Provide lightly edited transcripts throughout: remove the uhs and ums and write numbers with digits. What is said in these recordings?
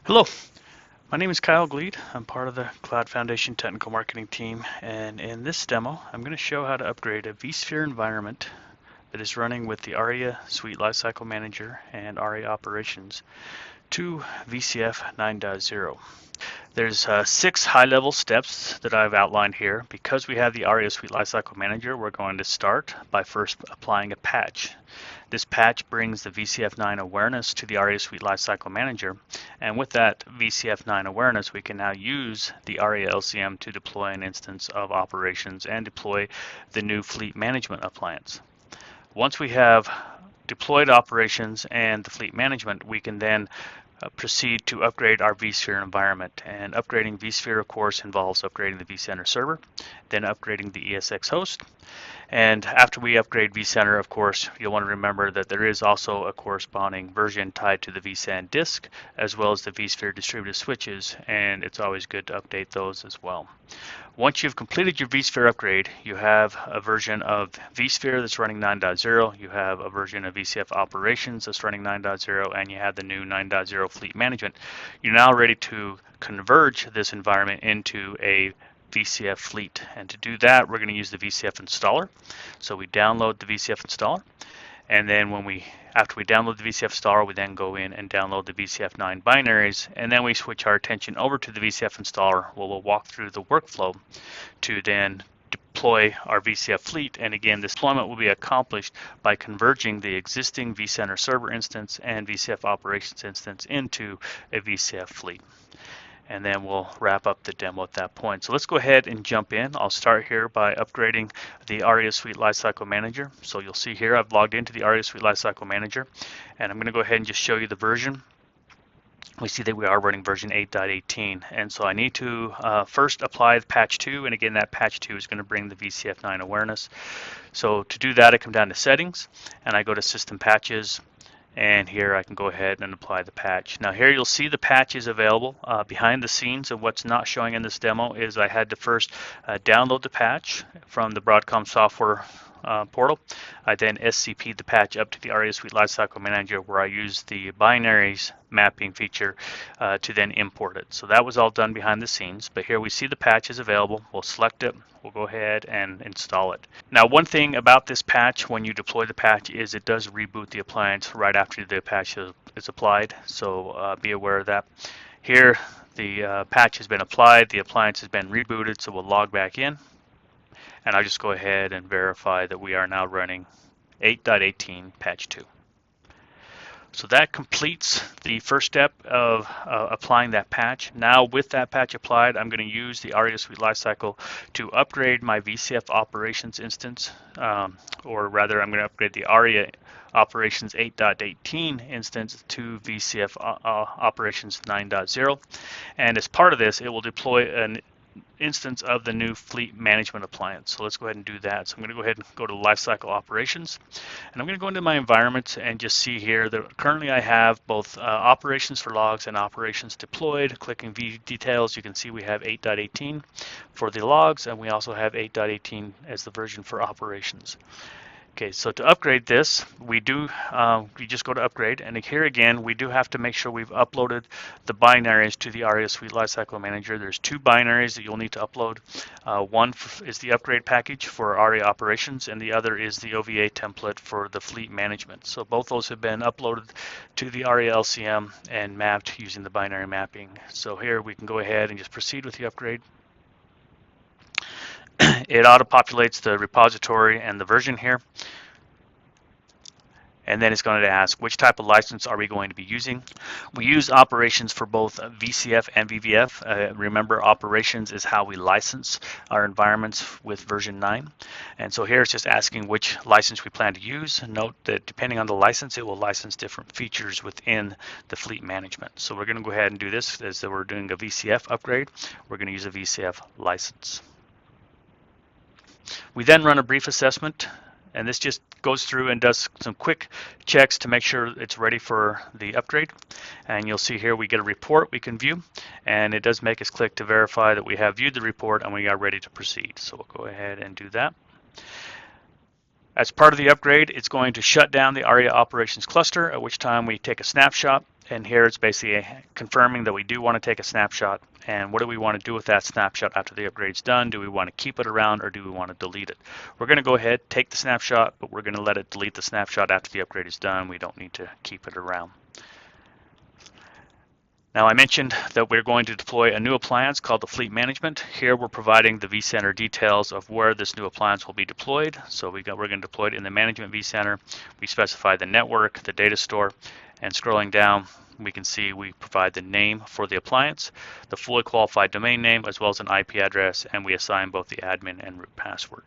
Hello, my name is Kyle Gleed. I'm part of the Cloud Foundation technical marketing team, and in this demo, I'm going to show how to upgrade a vSphere environment that is running with the Aria Suite Lifecycle Manager and Aria Operations to VCF 9.0. There's 6 high-level steps that I've outlined here. Because we have the Aria Suite Lifecycle Manager, we're going to start by first applying a patch. This patch brings the VCF 9 awareness to the Aria Suite Lifecycle Manager, and with that VCF 9 awareness, we can now use the Aria LCM to deploy an instance of operations and deploy the new fleet management appliance. Once we have deployed operations and the fleet management, we can then proceed to upgrade our vSphere environment. And upgrading vSphere, of course, involves upgrading the vCenter server, then upgrading the ESX host. And after we upgrade vCenter, of course, you'll want to remember that there is also a corresponding version tied to the vSAN disk, as well as the vSphere distributed switches, and it's always good to update those as well. Once you've completed your vSphere upgrade, you have a version of vSphere that's running 9.0, you have a version of VCF operations that's running 9.0, and you have the new 9.0 fleet management. You're now ready to converge this environment into a VCF fleet. And to do that, we're going to use the VCF installer. So we download the VCF installer, and then after we download the VCF installer, we then go in and download the VCF 9 binaries, and then we switch our attention over to the VCF installer, where we'll walk through the workflow to then deploy our VCF fleet. And again, this deployment will be accomplished by converging the existing vCenter server instance and VCF operations instance into a VCF fleet. And then we'll wrap up the demo at that point. So let's go ahead and jump in. I'll start here by upgrading the Aria Suite Lifecycle Manager. So you'll see here I've logged into the Aria Suite Lifecycle Manager, and I'm going to go ahead and just show you the version. We see that we are running version 8.18, and so I need to first apply the patch 2, and again that patch 2 is going to bring the VCF 9 awareness. So to do that, I come down to settings and I go to system patches, and here I can go ahead and apply the patch. Now here you'll see the patch is available behind the scenes, and what's not showing in this demo is I had to first download the patch from the Broadcom software portal. I then SCP'd the patch up to the Aria Suite Lifecycle Manager, where I used the binaries mapping feature to then import it. So that was all done behind the scenes, but here we see the patch is available. We'll select it. We'll go ahead and install it. Now, one thing about this patch, when you deploy the patch, is it does reboot the appliance right after the patch is applied, so be aware of that. Here, the patch has been applied, the appliance has been rebooted, so we'll log back in, and I'll just go ahead and verify that we are now running 8.18 patch 2. So that completes the first step of applying that patch. Now with that patch applied, I'm going to use the Aria Suite Lifecycle to upgrade my VCF operations instance, or rather I'm going to upgrade the Aria operations 8.18 instance to VCF operations 9.0. And as part of this, it will deploy an instance of the new fleet management appliance. So let's go ahead and do that. So I'm going to go ahead and go to lifecycle operations, and I'm going to go into my environment and just see here that currently I have both operations for logs and operations deployed. Clicking view details, you can see we have 8.18 for the logs, and we also have 8.18 as the version for operations. Okay, so to upgrade this, we just go to upgrade, and here again, we do have to make sure we've uploaded the binaries to the Aria Suite Lifecycle Manager. There's 2 binaries that you'll need to upload. One is the upgrade package for Aria Operations, and the other is the OVA template for the fleet management. So both those have been uploaded to the Aria LCM and mapped using the binary mapping. So here we can go ahead and just proceed with the upgrade. It auto-populates the repository and the version here, and then it's going to ask which type of license are we going to be using. We use operations for both VCF and VVF. Remember, operations is how we license our environments with version 9, and so here it's just asking which license we plan to use. Note that depending on the license, it will license different features within the fleet management. So we're going to go ahead and do this as though we're doing a VCF upgrade. We're going to use a VCF license. We then run a brief assessment, and this just goes through and does some quick checks to make sure it's ready for the upgrade. And you'll see here we get a report we can view, and it does make us click to verify that we have viewed the report and we are ready to proceed. So we'll go ahead and do that. As part of the upgrade, it's going to shut down the Aria operations cluster, at which time we take a snapshot And here it's basically confirming that we do want to take a snapshot, and what do we want to do with that snapshot after the upgrade's done? Do we want to keep it around or do we want to delete it? We're going to go ahead, take the snapshot, but we're going to let it delete the snapshot after the upgrade is done. We don't need to keep it around. Now I mentioned that we're going to deploy a new appliance called the Fleet Management. Here we're providing the vCenter details of where this new appliance will be deployed. So we're going to deploy it in the Management vCenter. We specify the network, the data store, and scrolling down we can see we provide the name for the appliance, the fully qualified domain name, as well as an IP address, and we assign both the admin and root password.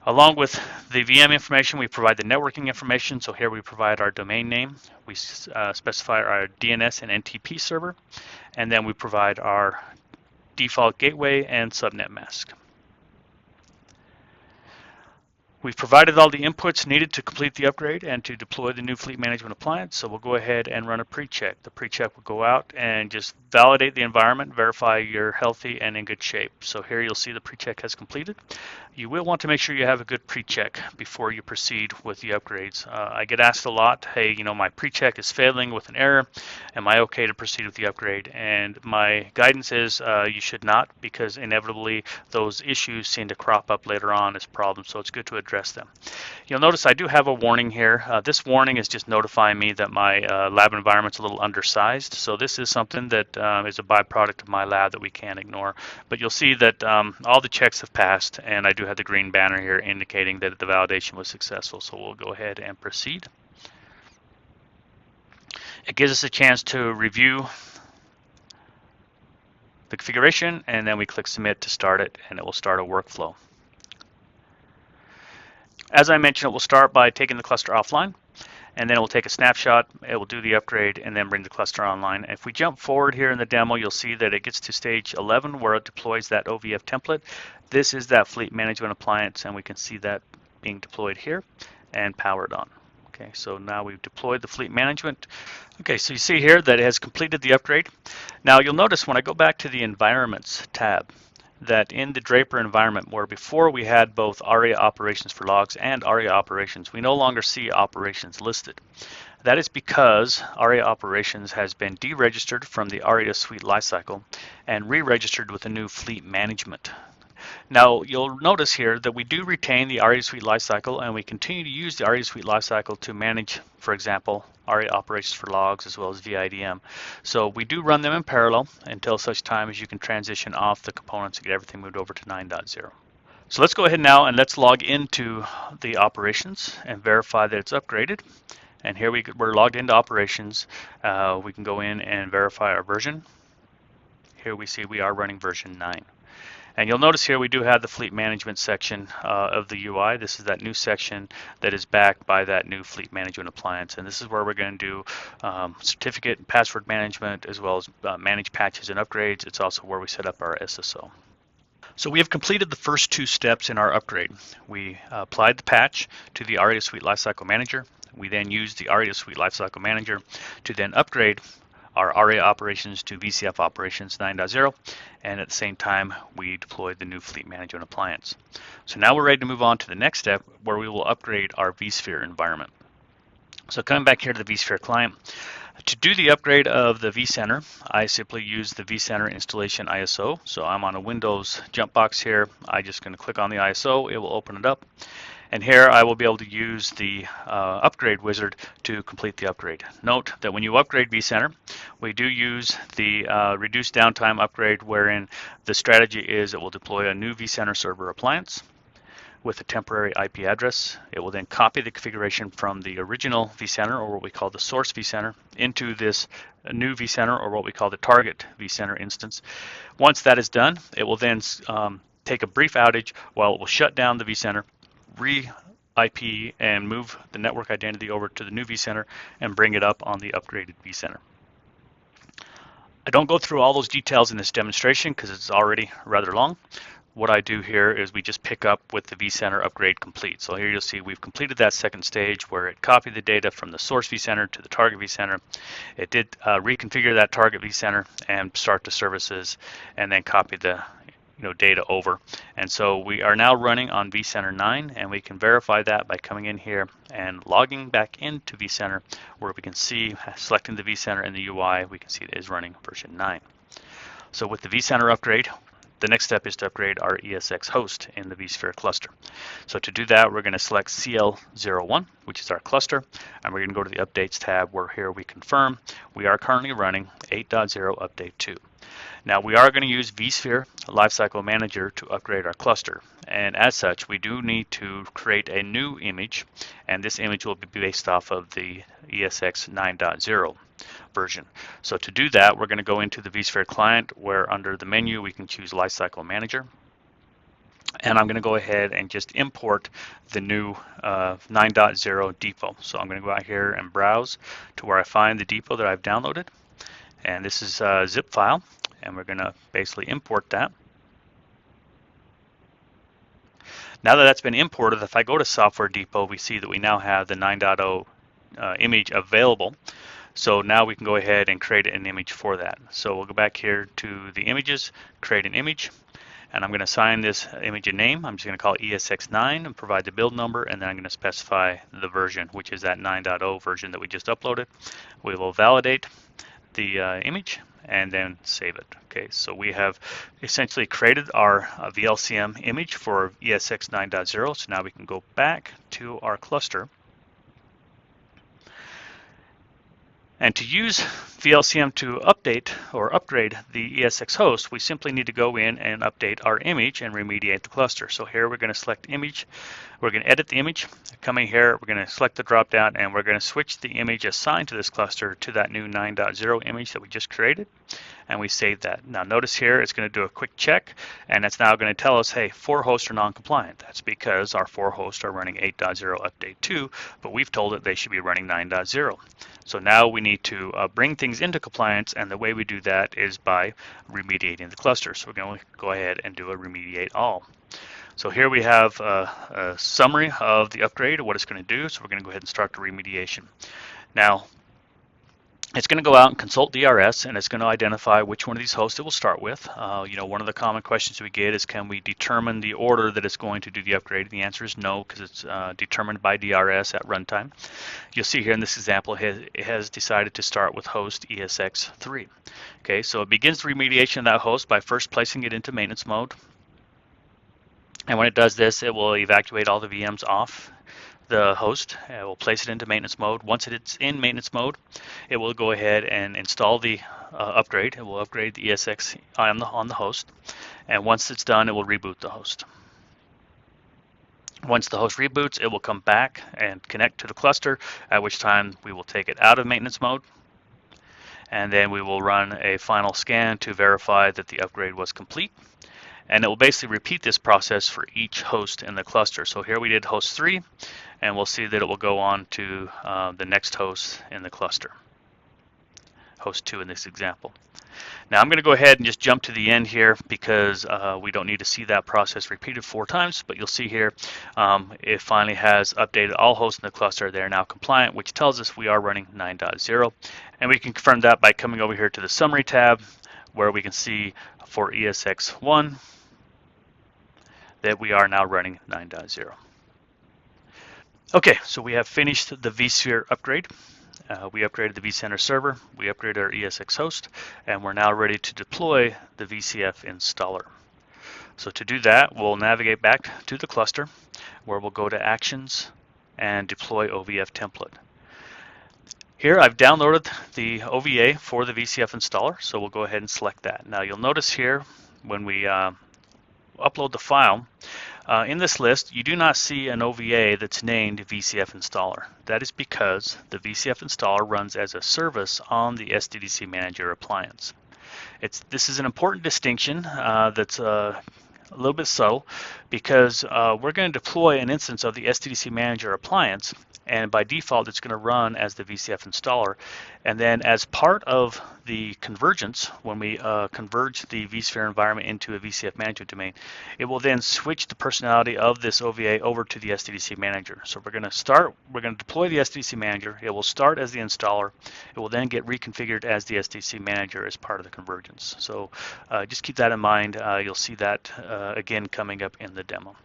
Along with the VM information, we provide the networking information. So here we provide our domain name. We specify our DNS and NTP server, and then we provide our default gateway and subnet mask. We've provided all the inputs needed to complete the upgrade and to deploy the new fleet management appliance, so we'll go ahead and run a pre-check. The pre-check will go out and just validate the environment, verify you're healthy and in good shape. So here you'll see the pre-check has completed. You will want to make sure you have a good pre-check before you proceed with the upgrades. I get asked a lot, hey, my pre-check is failing with an error. Am I okay to proceed with the upgrade? And my guidance is you should not, because inevitably those issues seem to crop up later on as problems, so it's good to address them. You'll notice I do have a warning here. This warning is just notifying me that my lab environment's a little undersized, so this is something that is a byproduct of my lab that we can't ignore. But you'll see that all the checks have passed, and I do have the green banner here indicating that the validation was successful, so we'll go ahead and proceed. It gives us a chance to review the configuration, and then we click submit to start it, and it will start a workflow. As I mentioned, it will start by taking the cluster offline, and then it will take a snapshot, it will do the upgrade, and then bring the cluster online. If we jump forward here in the demo, you'll see that it gets to stage 11 where it deploys that OVF template. This is that fleet management appliance, and we can see that being deployed here and powered on. Okay, so now we've deployed the fleet management. Okay, so you see here that it has completed the upgrade. Now you'll notice when I go back to the Environments tab, that in the Draper environment, where before we had both Aria operations for logs and Aria operations, we no longer see operations listed. That is because Aria operations has been deregistered from the Aria suite lifecycle and re-registered with a new fleet management. Now you'll notice here that we do retain the Aria suite lifecycle, and we continue to use the Aria suite lifecycle to manage, for example, Aria operations for logs as well as VIDM. So we do run them in parallel until such time as you can transition off the components and get everything moved over to 9.0. So let's go ahead now and let's log into the operations and verify that it's upgraded. And here we're logged into operations. We can go in and verify our version. Here we see we are running version 9. And you'll notice here we do have the fleet management section of the UI. This is that new section that is backed by that new fleet management appliance. And this is where we're going to do certificate and password management, as well as manage patches and upgrades. It's also where we set up our SSO. So we have completed the first two steps in our upgrade. We applied the patch to the Aria Suite Lifecycle Manager. We then used the Aria Suite Lifecycle Manager to then upgrade our Aria operations to VCF operations 9.0, and at the same time we deployed the new fleet management appliance. So now we're ready to move on to the next step, where we will upgrade our vSphere environment. So coming back here to the vSphere client, to do the upgrade of the vCenter, I simply use the vCenter installation ISO. So I'm on a Windows jump box here. I'm just going to click on the ISO, it will open it up. And here I will be able to use the upgrade wizard to complete the upgrade. Note that when you upgrade vCenter, we do use the reduced downtime upgrade, wherein the strategy is it will deploy a new vCenter server appliance with a temporary IP address. It will then copy the configuration from the original vCenter, or what we call the source vCenter, into this new vCenter, or what we call the target vCenter instance. Once that is done, it will then take a brief outage while it will shut down the vCenter, re-IP and move the network identity over to the new vCenter and bring it up on the upgraded vCenter. I don't go through all those details in this demonstration because it's already rather long. What I do here is we just pick up with the vCenter upgrade complete. So here you'll see we've completed that second stage where it copied the data from the source vCenter to the target vCenter. It did reconfigure that target vCenter and start the services, and then copy the data over. And so we are now running on vCenter 9, and we can verify that by coming in here and logging back into vCenter, where we can see, selecting the vCenter in the UI, we can see it is running version 9. So with the vCenter upgrade, the next step is to upgrade our ESX host in the vSphere cluster. So to do that, we're going to select CL01, which is our cluster, and we're going to go to the Updates tab, where here we confirm we are currently running 8.0 Update 2. Now we are going to use vSphere Lifecycle Manager to upgrade our cluster, and as such we do need to create a new image, and this image will be based off of the ESX 9.0 version. So to do that, we're going to go into the vSphere client, where under the menu we can choose Lifecycle Manager, and I'm going to go ahead and just import the new 9.0 depot. So I'm going to go out here and browse to where I find the depot that I've downloaded, and this is a zip file, and we're going to basically import that. Now that that's been imported, if I go to Software Depot, we see that we now have the 9.0 image available. So now we can go ahead and create an image for that. So we'll go back here to the images, create an image, and I'm going to assign this image a name. I'm just going to call it ESX9 and provide the build number, and then I'm going to specify the version, which is that 9.0 version that we just uploaded. We will validate the image and then save it. Okay, so we have essentially created our VLCM image for ESX 9.0. So now we can go back to our cluster. And to use VLCM to update or upgrade the ESX host, we simply need to go in and update our image and remediate the cluster. So here we're going to select image. We're going to edit the image. Coming here, we're going to select the drop down, and we're going to switch the image assigned to this cluster to that new 9.0 image that we just created, and we save that. Now notice here it's going to do a quick check, and it's now going to tell us, hey, 4 hosts are non-compliant. That's because our 4 hosts are running 8.0 update 2, but we've told it they should be running 9.0. So now we need to bring things into compliance, and the way we do that is by remediating the cluster. So we're going to go ahead and do a remediate all. So here we have a summary of the upgrade, what it's going to do. So we're going to go ahead and start the remediation. Now, it's going to go out and consult DRS, and it's going to identify which one of these hosts it will start with. One of the common questions we get is, can we determine the order that it's going to do the upgrade? The answer is no, because it's determined by DRS at runtime. You'll see here in this example, it has decided to start with host ESX3. Okay, so it begins the remediation of that host by first placing it into maintenance mode. And when it does this, it will evacuate all the VMs off the host. It will place it into maintenance mode. Once it's in maintenance mode, it will go ahead and install the upgrade. It will upgrade the ESX on the host. And once it's done, it will reboot the host. Once the host reboots, it will come back and connect to the cluster, at which time we will take it out of maintenance mode. And then we will run a final scan to verify that the upgrade was complete. And it will basically repeat this process for each host in the cluster. So here we did host 3, and we'll see that it will go on to the next host in the cluster, host 2 in this example. Now I'm going to go ahead and just jump to the end here, because we don't need to see that process repeated 4 times, but you'll see here it finally has updated all hosts in the cluster. They're now compliant, which tells us we are running 9.0. And we can confirm that by coming over here to the Summary tab, where we can see for ESX1 that we are now running 9.0. Okay, so we have finished the vSphere upgrade. We upgraded the vCenter server, we upgraded our ESX host, and we're now ready to deploy the VCF installer. So to do that, we'll navigate back to the cluster, where we'll go to Actions and Deploy OVF Template. Here I've downloaded the OVA for the VCF installer, so we'll go ahead and select that. Now you'll notice here when we upload the file, in this list you do not see an OVA that's named VCF installer. That is because the VCF installer runs as a service on the SDDC Manager appliance. This is an important distinction that's a little bit subtle, because we're going to deploy an instance of the SDDC Manager appliance, and by default it's going to run as the VCF installer. And then as part of the convergence, when we converge the vSphere environment into a VCF management domain, it will then switch the personality of this OVA over to the SDDC Manager. So we're going to deploy the SDDC Manager. It will start as the installer. It will then get reconfigured as the SDDC Manager as part of the convergence. So just keep that in mind. You'll see that again coming up in the demo.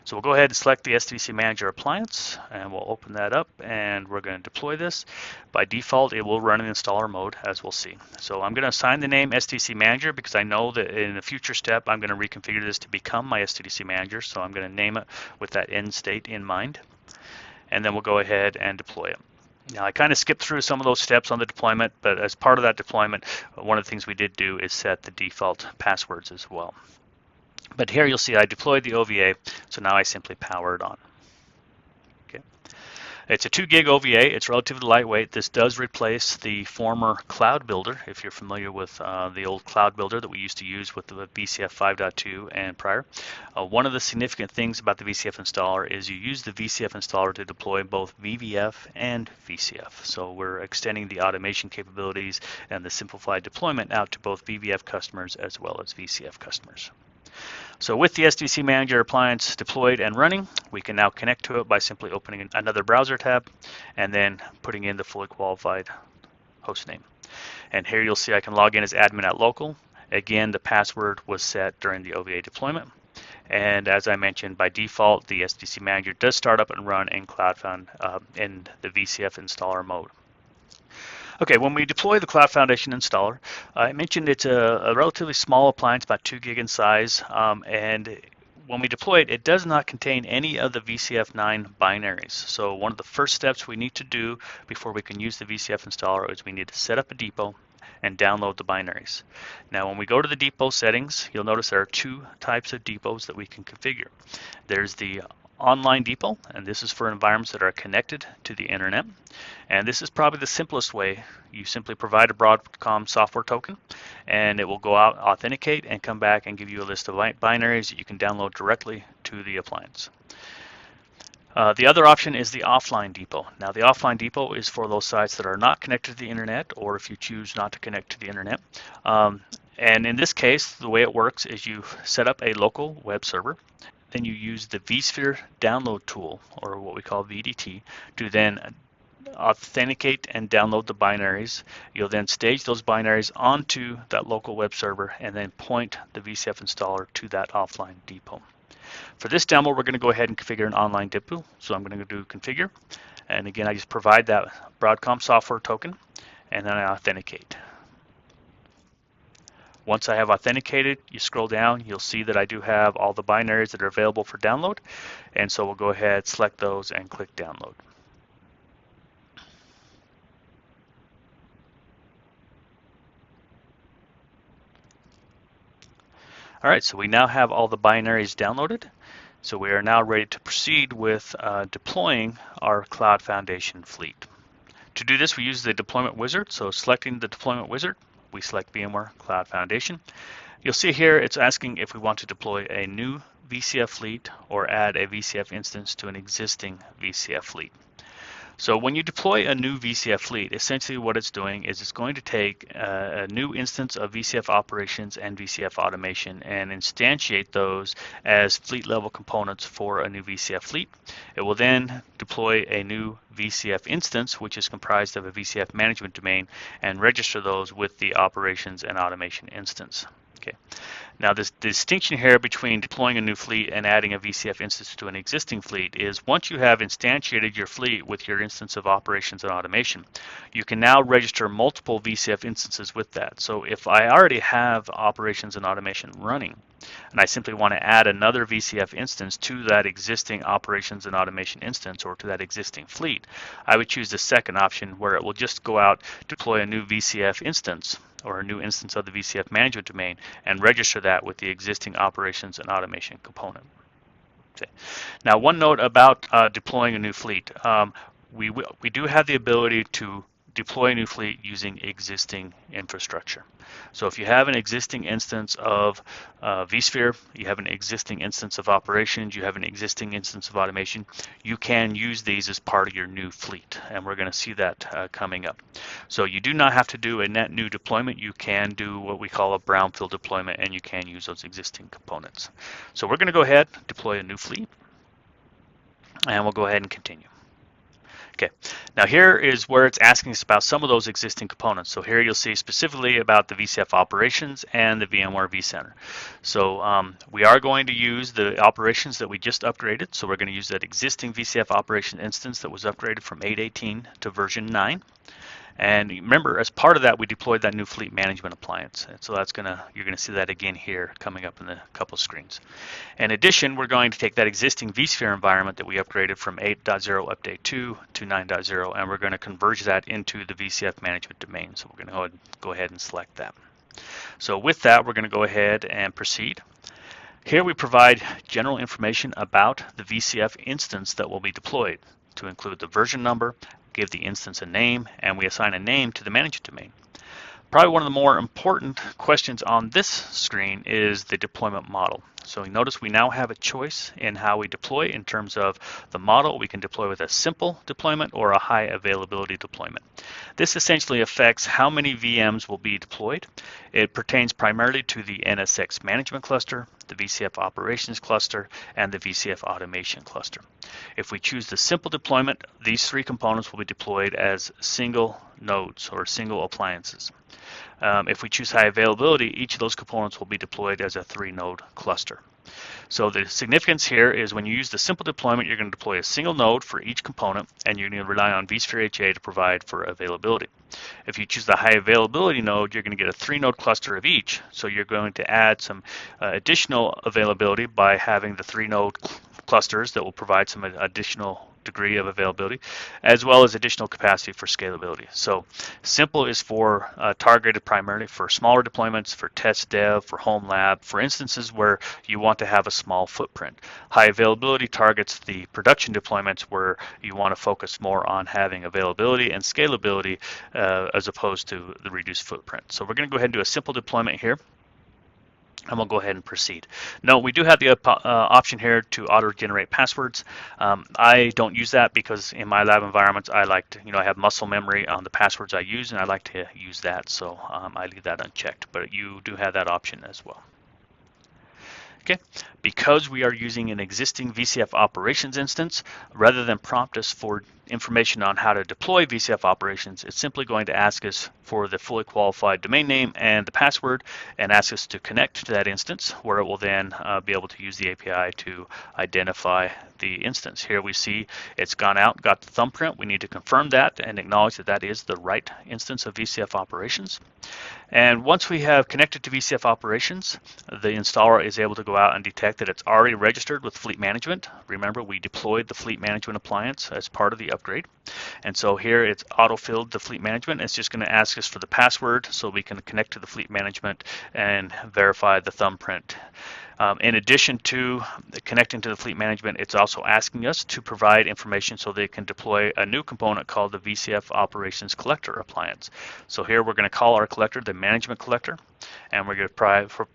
So we'll go ahead and select the SDVC Manager appliance, and we'll open that up, and we're going to deploy this. By default, it will run in installer mode, as we'll see. So I'm going to assign the name SDVC Manager because I know that in a future step, I'm going to reconfigure this to become my SDVC Manager. So I'm going to name it with that end state in mind, and then we'll go ahead and deploy it. Now, I kind of skipped through some of those steps on the deployment, but as part of that deployment, one of the things we did do is set the default passwords as well. But here you'll see I deployed the OVA, so now I simply power it on. Okay. It's a 2 gig OVA. It's relatively lightweight. This does replace the former Cloud Builder, if you're familiar with the old Cloud Builder that we used to use with the VCF 5.2 and prior. One of the significant things about the VCF installer is you use the VCF installer to deploy both VVF and VCF. So we're extending the automation capabilities and the simplified deployment out to both VVF customers as well as VCF customers. So with the SDVC Manager appliance deployed and running, we can now connect to it by simply opening another browser tab and then putting in the fully qualified host name. And here you'll see I can log in as admin at local. Again, the password was set during the OVA deployment. And as I mentioned, by default, the SDVC Manager does start up and run in in the VCF installer mode. Okay, when we deploy the Cloud Foundation installer, I mentioned it's a relatively small appliance, about 2 gig in size, and when we deploy it, it does not contain any of the VCF9 binaries. So one of the first steps we need to do before we can use the VCF installer is we need to set up a depot and download the binaries. Now when we go to the depot settings, you'll notice there are 2 types of depots that we can configure. There's the online depot, and this is for environments that are connected to the internet. And this is probably the simplest way. You simply provide a Broadcom software token, and it will go out, authenticate, and come back and give you a list of binaries that you can download directly to the appliance. The other option is the offline depot. Now the offline depot is for those sites that are not connected to the internet, or if you choose not to connect to the internet. And in this case, the way it works is you set up a local web server. Then you use the vSphere download tool, or what we call VDT, to then authenticate and download the binaries. You'll then stage those binaries onto that local web server and then point the VCF installer to that offline depot. For this demo, we're going to go ahead and configure an online depot. So I'm going to do configure. And again, I just provide that Broadcom software token, and then I authenticate. Once I have authenticated, you scroll down, you'll see that I do have all the binaries that are available for download. And so we'll go ahead, select those, and click download. All right, so we now have all the binaries downloaded. So we are now ready to proceed with deploying our Cloud Foundation fleet. To do this, we use the deployment wizard. So selecting the deployment wizard, we select VMware Cloud Foundation. You'll see here it's asking if we want to deploy a new VCF fleet or add a VCF instance to an existing VCF fleet. So when you deploy a new VCF fleet, essentially what it's doing is it's going to take a new instance of VCF operations and VCF automation and instantiate those as fleet level components for a new VCF fleet. It will then deploy a new VCF instance, which is comprised of a VCF management domain, and register those with the operations and automation instance. Okay. Now the distinction here between deploying a new fleet and adding a VCF instance to an existing fleet is once you have instantiated your fleet with your instance of operations and automation, you can now register multiple VCF instances with that. So if I already have operations and automation running, and I simply want to add another VCF instance to that existing operations and automation instance or to that existing fleet, I would choose the second option where it will just go out, deploy a new VCF instance or a new instance of the VCF management domain and register that with the existing operations and automation component. Okay. Now, one note about deploying a new fleet. We do have the ability to deploy a new fleet using existing infrastructure. So if you have an existing instance of vSphere, you have an existing instance of operations, you have an existing instance of automation, you can use these as part of your new fleet, and we're going to see that coming up. So you do not have to do a net new deployment. You can do what we call a brownfield deployment, and you can use those existing components. So we're going to go ahead, deploy a new fleet, and we'll go ahead and continue. Okay, now here is where it's asking us about some of those existing components. So here you'll see specifically about the VCF operations and the VMware vCenter. So we are going to use the operations that we just upgraded. So we're going to use that existing VCF operation instance that was upgraded from 8.18 to version 9. And remember, as part of that, we deployed that new fleet management appliance. And so you're gonna see that again here coming up in the couple screens. In addition, we're going to take that existing vSphere environment that we upgraded from 8.0 update 2 to 9.0, and we're going to converge that into the VCF management domain. So we're going to go ahead and select that. So with that, we're going to go ahead and proceed. Here we provide general information about the VCF instance that will be deployed, to include the version number, give the instance a name, and we assign a name to the management domain. Probably one of the more important questions on this screen is the deployment model. So notice we now have a choice in how we deploy in terms of the model. We can deploy with a simple deployment or a high availability deployment. This essentially affects how many VMs will be deployed. It pertains primarily to the NSX management cluster, the VCF operations cluster, and the VCF automation cluster. If we choose the simple deployment, these three components will be deployed as single nodes or single appliances. If we choose high availability, each of those components will be deployed as a 3-node cluster. So the significance here is when you use the simple deployment, you're going to deploy a single node for each component, and you're going to rely on vSphere HA to provide for availability. If you choose the high availability node, you're going to get a 3-node cluster of each. So you're going to add some additional availability by having the 3-node clusters that will provide some additional degree of availability, as well as additional capacity for scalability. So simple is for targeted primarily for smaller deployments, for test dev, for home lab, for instances where you want to have a small footprint. High availability targets the production deployments where you want to focus more on having availability and scalability as opposed to the reduced footprint. So we're going to go ahead and do a simple deployment here, and we'll go ahead and proceed. Now, we do have the option here to auto-generate passwords. I don't use that because in my lab environments, I like to, I have muscle memory on the passwords I use, and I like to use that, so I leave that unchecked, but you do have that option as well. Okay, because we are using an existing VCF operations instance, rather than prompt us for information on how to deploy VCF operations, it's simply going to ask us for the fully qualified domain name and the password, and ask us to connect to that instance, where it will then be able to use the API to identify the instance. Here we see it's gone out, got the thumbprint. We need to confirm that and acknowledge that that is the right instance of VCF operations. And once we have connected to VCF operations, the installer is able to go out and detect that it's already registered with Fleet Management. Remember, we deployed the Fleet Management appliance as part of the upgrade. And so here it's auto-filled the Fleet Management. It's just going to ask us for the password so we can connect to the Fleet Management and verify the thumbprint. In addition to connecting to the Fleet Management, it's also asking us to provide information so they can deploy a new component called the VCF Operations Collector appliance. So here we're going to call our collector the Management Collector, and we're going to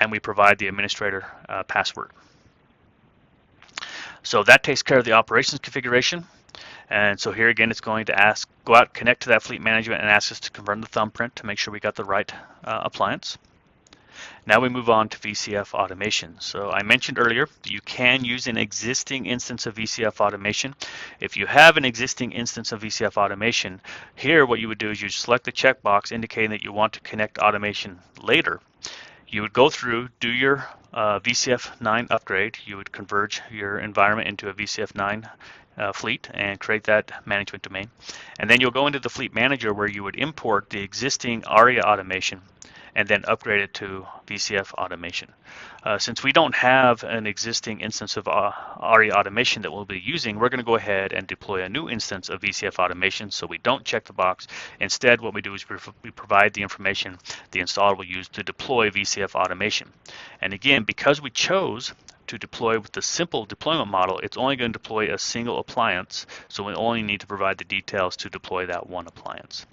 we provide the administrator password. So that takes care of the operations configuration. And so here again, it's going to go out, connect to that Fleet Management, and ask us to confirm the thumbprint to make sure we got the right appliance. Now we move on to VCF automation. So I mentioned earlier, you can use an existing instance of VCF automation. If you have an existing instance of VCF automation, here what you would do is you select the checkbox indicating that you want to connect automation later. You would go through, do your VCF 9 upgrade. You would converge your environment into a VCF 9 fleet and create that management domain. And then you'll go into the Fleet Manager where you would import the existing Aria automation and then upgrade it to VCF automation. Since we don't have an existing instance of Aria automation that we'll be using, we're going to go ahead and deploy a new instance of VCF automation, so we don't check the box. Instead, what we do is we provide the information the installer will use to deploy VCF automation. And again, because we chose to deploy with the simple deployment model, it's only going to deploy a single appliance, so we only need to provide the details to deploy that one appliance.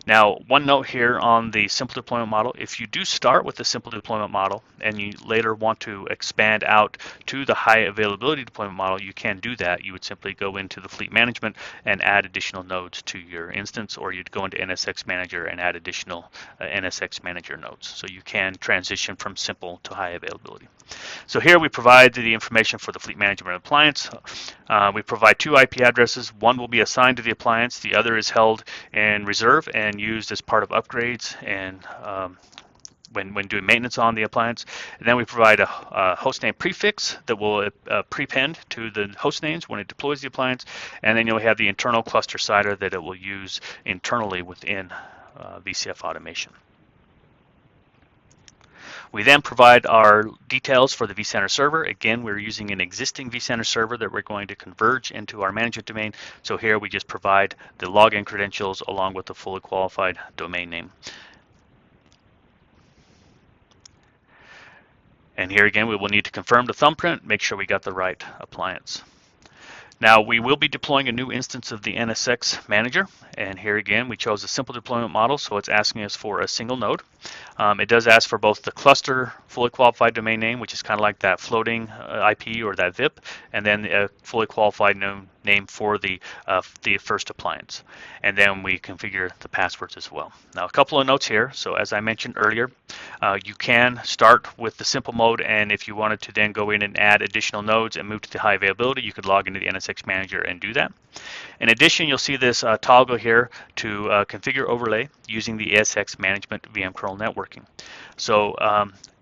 Now, one note here on the simple deployment model, if you do start with the simple deployment model and you later want to expand out to the high availability deployment model, you can do that. You would simply go into the Fleet Management and add additional nodes to your instance, or you'd go into NSX Manager and add additional NSX Manager nodes. So you can transition from simple to high availability. So here we provide provide the information for the fleet management appliance. We provide 2 IP addresses. One will be assigned to the appliance. The other is held in reserve and used as part of upgrades and when doing maintenance on the appliance. And then we provide a hostname prefix that will prepend to the host names when it deploys the appliance. And then you'll have the internal cluster CIDR that it will use internally within VCF automation. We then provide our details for the vCenter server. Again, we're using an existing vCenter server that we're going to converge into our management domain. So here we just provide the login credentials along with the fully qualified domain name. And here again, we will need to confirm the thumbprint, make sure we got the right appliance. Now we will be deploying a new instance of the NSX manager, and here again we chose a simple deployment model, so it's asking us for a single node. It does ask for both the cluster fully qualified domain name, which is kind of like that floating IP or that VIP, and then a fully qualified name for the first appliance. And then we configure the passwords as well. Now a couple of notes here. So as I mentioned earlier, you can start with the simple mode, and if you wanted to then go in and add additional nodes and move to the high availability, you could log into the NSX manager and do that. In addition, you'll see this toggle here to configure overlay using the ASX management VM kernel networking. So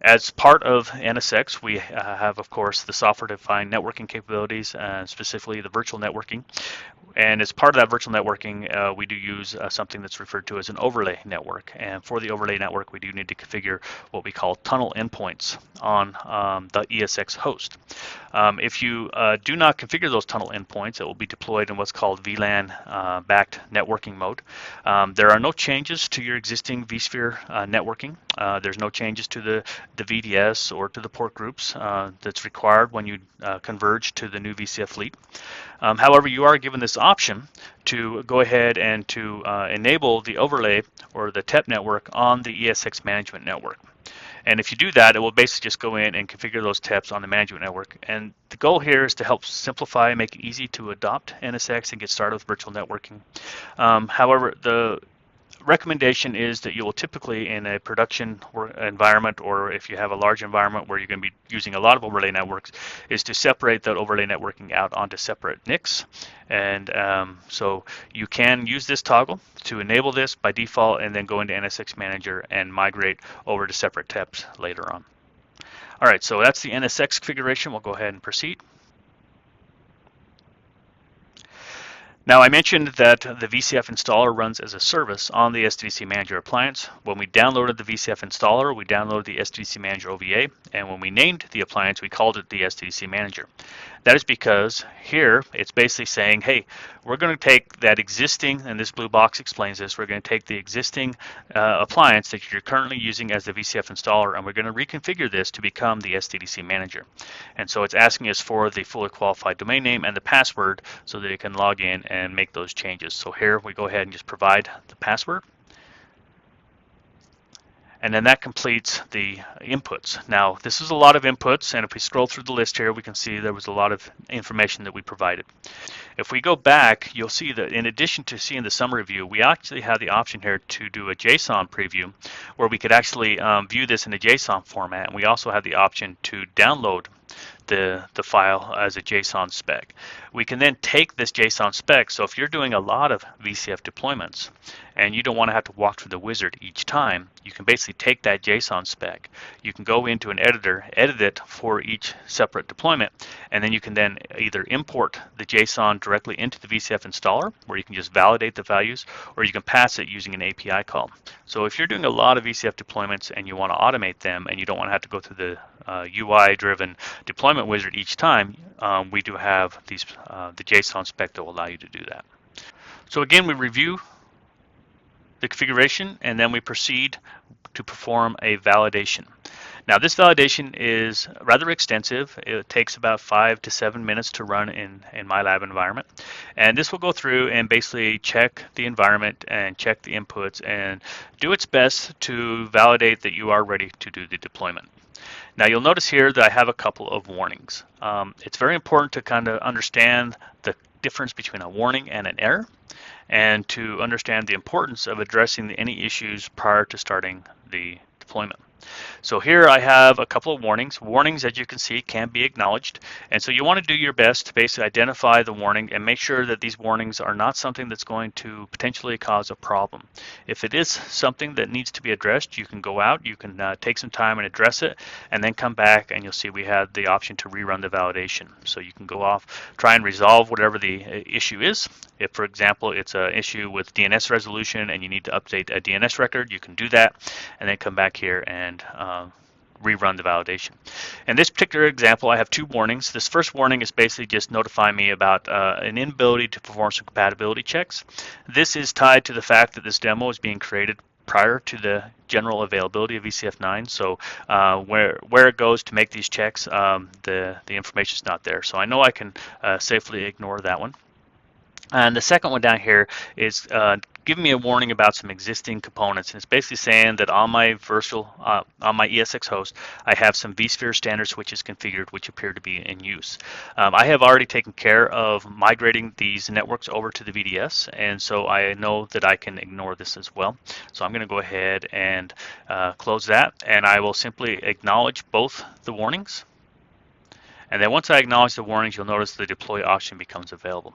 as part of NSX, we have, of course, the software-defined networking capabilities, specifically the virtual networking. And as part of that virtual networking, we do use something that's referred to as an overlay network. And for the overlay network, we do need to configure what we call tunnel endpoints on the ESX host. If you do not configure those tunnel endpoints, it will be deployed in what's called VLAN-backed networking mode. There are no changes to your existing vSphere networking. There's no changes to the VDS or to the port groups that's required when you converge to the new VCF fleet. However, you are given this option to go ahead and to enable the overlay or the TEP network on the ESX management network. And if you do that, it will basically just go in and configure those TEPs on the management network. And the goal here is to help simplify and make it easy to adopt NSX and get started with virtual networking. However, the recommendation is that you will typically, in a production environment, or if you have a large environment where you're going to be using a lot of overlay networks, is to separate that overlay networking out onto separate NICs. And so you can use this toggle to enable this by default and then go into NSX Manager and migrate over to separate TEPs later on. All right, so that's the NSX configuration. We'll go ahead and proceed. Now I mentioned that the VCF installer runs as a service on the SDDC Manager appliance. When we downloaded the VCF installer, we downloaded the SDDC Manager OVA, and when we named the appliance, we called it the SDDC Manager. That is because here it's basically saying, hey, we're going to take that existing, and this blue box explains this, we're going to take the existing appliance that you're currently using as the VCF installer, and we're going to reconfigure this to become the SDDC Manager. And so it's asking us for the fully qualified domain name and the password so that it can log in and make those changes. So here we go ahead and just provide the password. And then that completes the inputs. Now, this is a lot of inputs, and if we scroll through the list here, we can see there was a lot of information that we provided. If we go back, you'll see that in addition to seeing the summary view, we actually have the option here to do a JSON preview, where we could actually view this in a JSON format, and we also have the option to download the file as a JSON spec. We can then take this JSON spec, so if you're doing a lot of VCF deployments and you don't want to have to walk through the wizard each time, you can basically take that JSON spec. You can go into an editor, edit it for each separate deployment, and then you can then either import the JSON directly into the VCF installer, where you can just validate the values, or you can pass it using an API call. So if you're doing a lot of VCF deployments and you want to automate them and you don't want to have to go through the UI-driven deployment wizard each time, we do have these the JSON spec that will allow you to do that. So again, we review the configuration and then we proceed to perform a validation. Now this validation is rather extensive. It takes about 5 to 7 minutes to run in my lab environment. And this will go through and basically check the environment and check the inputs and do its best to validate that you are ready to do the deployment. Now you'll notice here that I have a couple of warnings. It's very important to kind of understand the difference between a warning and an error, and to understand the importance of addressing any issues prior to starting the deployment. So here I have a couple of warnings. Warnings, as you can see, can be acknowledged. And so you want to do your best to basically identify the warning and make sure that these warnings are not something that's going to potentially cause a problem. If it is something that needs to be addressed, you can go out, you can take some time and address it, and then come back and you'll see we have the option to rerun the validation. So you can go off, try and resolve whatever the issue is. If, for example, it's an issue with DNS resolution and you need to update a DNS record, you can do that and then come back here and rerun the validation. In this particular example, I have two warnings. This first warning is basically just notifying me about an inability to perform some compatibility checks. This is tied to the fact that this demo is being created prior to the general availability of VCF 9. So where it goes to make these checks, the information is not there. So I know I can safely ignore that one. And the second one down here is giving me a warning about some existing components. And it's basically saying that on my on my ESX host, I have some vSphere standard switches configured which appear to be in use. I have already taken care of migrating these networks over to the VDS, and so I know that I can ignore this as well. So I'm going to go ahead and close that, and I will simply acknowledge both the warnings. And then once I acknowledge the warnings, you'll notice the deploy option becomes available.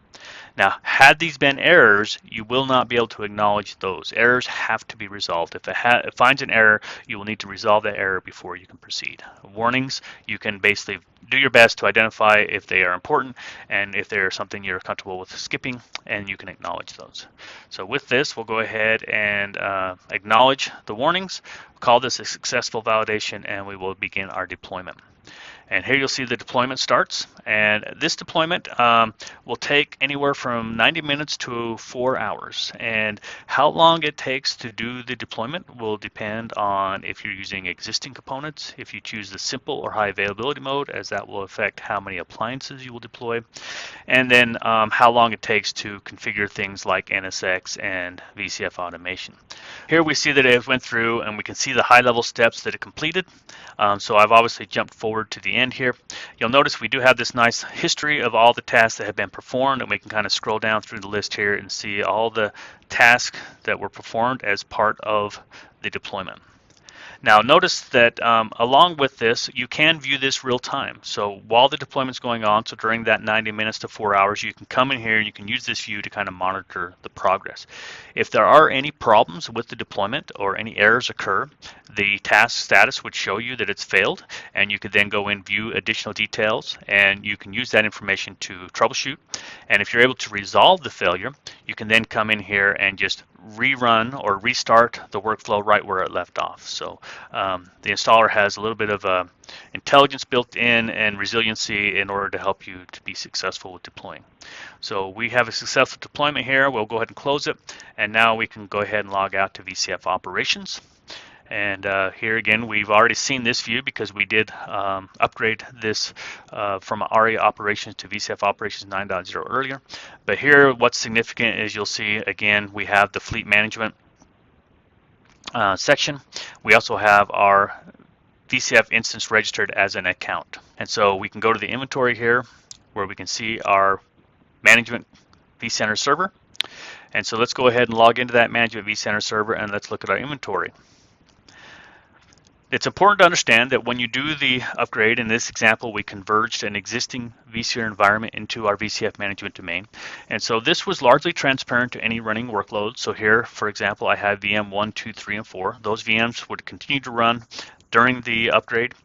Now, had these been errors, you will not be able to acknowledge those. Errors have to be resolved. If it finds an error, you will need to resolve that error before you can proceed. Warnings, you can basically do your best to identify if they are important and if they're something you're comfortable with skipping, and you can acknowledge those. So with this, we'll go ahead and acknowledge the warnings, call this a successful validation, and we will begin our deployment. And here you'll see the deployment starts, and this deployment will take anywhere from 90 minutes to 4 hours. And how long it takes to do the deployment will depend on if you're using existing components, if you choose the simple or high availability mode, as that will affect how many appliances you will deploy, and then how long it takes to configure things like NSX and VCF automation. Here we see that it went through, and we can see the high-level steps that it completed. So I've obviously jumped forward to the end here. You'll notice we do have this nice history of all the tasks that have been performed, and we can kind of scroll down through the list here and see all the tasks that were performed as part of the deployment. Now notice that along with this, you can view this real time. So while the deployment's going on, so during that 90 minutes to 4 hours, you can come in here and you can use this view to kind of monitor the progress. If there are any problems with the deployment or any errors occur, the task status would show you that it's failed, and you could then go and view additional details, and you can use that information to troubleshoot. And if you're able to resolve the failure, you can then come in here and just rerun or restart the workflow right where it left off. So the installer has a little bit of intelligence built in and resiliency in order to help you to be successful with deploying. So we have a successful deployment here. We'll go ahead and close it, and now we can go ahead and log out to VCF operations. And here again, we've already seen this view because we did upgrade this from Aria operations to VCF operations 9.0 earlier. But here, what's significant is you'll see again, we have the fleet management section. We also have our VCF instance registered as an account. And so we can go to the inventory here where we can see our management vCenter server. And so let's go ahead and log into that management vCenter server, and let's look at our inventory. It's important to understand that when you do the upgrade, in this example, we converged an existing vSphere environment into our VCF management domain. And so this was largely transparent to any running workload. So here, for example, I have VM 1, 2, 3, and 4. Those VMs would continue to run during the upgrade.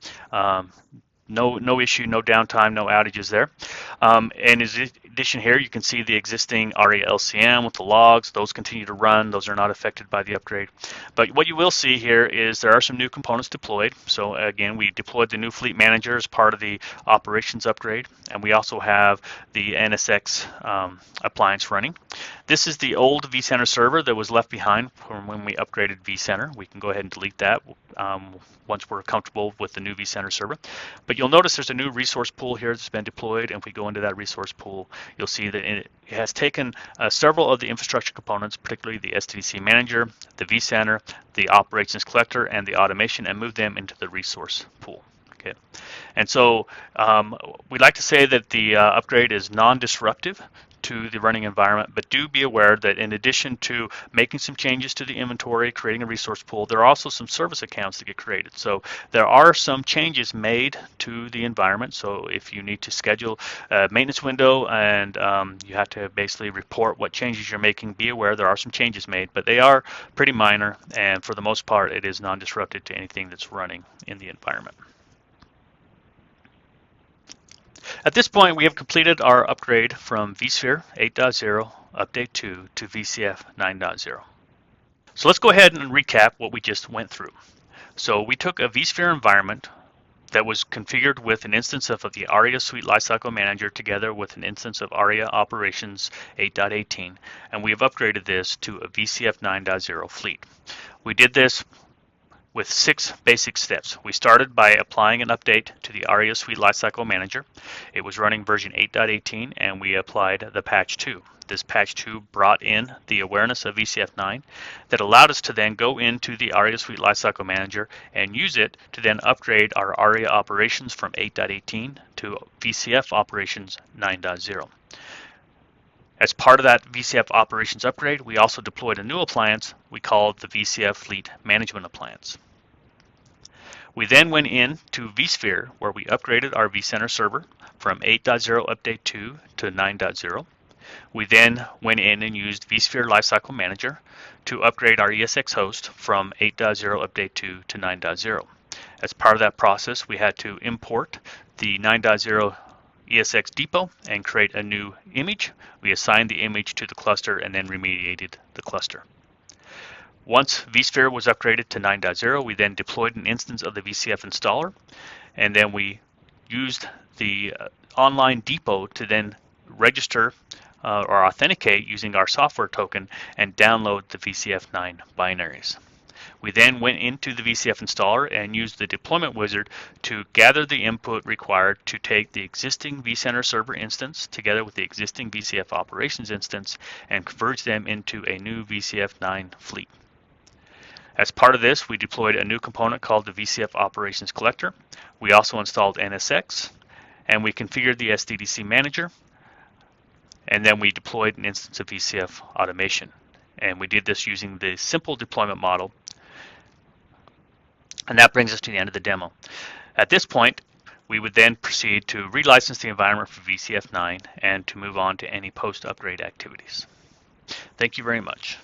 No issue, no downtime, no outages there. And in addition here, you can see the existing Aria LCM with the logs. Those continue to run. Those are not affected by the upgrade. But what you will see here is there are some new components deployed. So again, we deployed the new fleet manager as part of the operations upgrade. And we also have the NSX appliance running. This is the old vCenter server that was left behind from when we upgraded vCenter. We can go ahead and delete that once we're comfortable with the new vCenter server. But you'll notice there's a new resource pool here that's been deployed, and if we go into that resource pool, you'll see that it has taken several of the infrastructure components, particularly the SDDC manager, the vCenter, the operations collector, and the automation, and moved them into the resource pool. Okay, and so we'd like to say that the upgrade is non-disruptive to the running environment, but do be aware that in addition to making some changes to the inventory, creating a resource pool, there are also some service accounts that get created. So there are some changes made to the environment. So if you need to schedule a maintenance window and you have to basically report what changes you're making, be aware there are some changes made, but they are pretty minor, and for the most part it is non-disrupted to anything that's running in the environment. At this point, we have completed our upgrade from vSphere 8.0 Update 2 to VCF 9.0. So let's go ahead and recap what we just went through. So we took a vSphere environment that was configured with an instance of the Aria Suite Lifecycle Manager together with an instance of Aria Operations 8.18, and we have upgraded this to a VCF 9.0 fleet. We did this with 6 basic steps. We started by applying an update to the Aria Suite Lifecycle Manager. It was running version 8.18 and we applied the patch 2. This patch 2 brought in the awareness of VCF 9 that allowed us to then go into the Aria Suite Lifecycle Manager and use it to then upgrade our Aria operations from 8.18 to VCF operations 9.0. As part of that VCF operations upgrade, we also deployed a new appliance we called the VCF Fleet Management Appliance. We then went in to vSphere, where we upgraded our vCenter server from 8.0 Update 2 to 9.0. We then went in and used vSphere Lifecycle Manager to upgrade our ESX host from 8.0 Update 2 to 9.0. As part of that process, we had to import the 9.0 ESX depot and create a new image. We assigned the image to the cluster and then remediated the cluster. Once vSphere was upgraded to 9.0, we then deployed an instance of the VCF installer, and then we used the online depot to then register or authenticate using our software token and download the VCF 9 binaries. We then went into the VCF installer and used the deployment wizard to gather the input required to take the existing vCenter server instance together with the existing VCF operations instance and converge them into a new VCF 9 fleet. As part of this, we deployed a new component called the VCF Operations Collector. We also installed NSX, and we configured the SDDC Manager, and then we deployed an instance of VCF Automation. And we did this using the simple deployment model. And that brings us to the end of the demo. At this point, we would then proceed to relicense the environment for VCF 9 and to move on to any post-upgrade activities. Thank you very much.